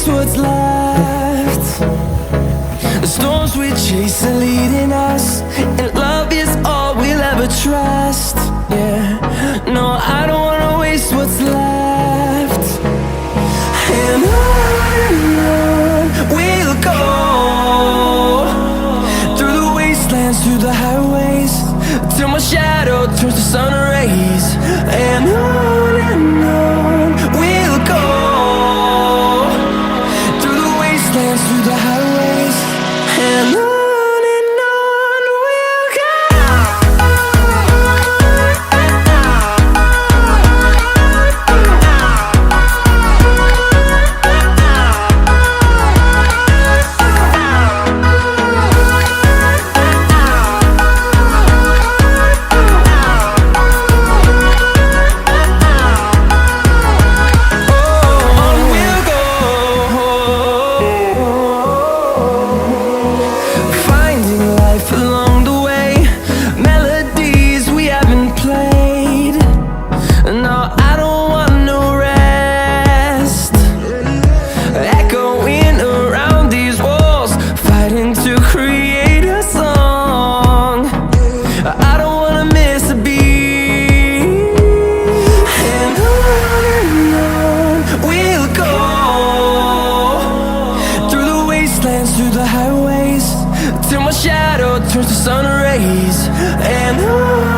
waste what's left. The storms we chase are leading us, and love is all we'll ever trust. Yeah, no, I don't wanna waste what's left. And on we'll go, through the wastelands, through the highways, till my shadow turns to sun rays. And on we'll go, through the wastelands, through the highways, and on we'll go. Through the highways, till my shadow turns to sun rays. And on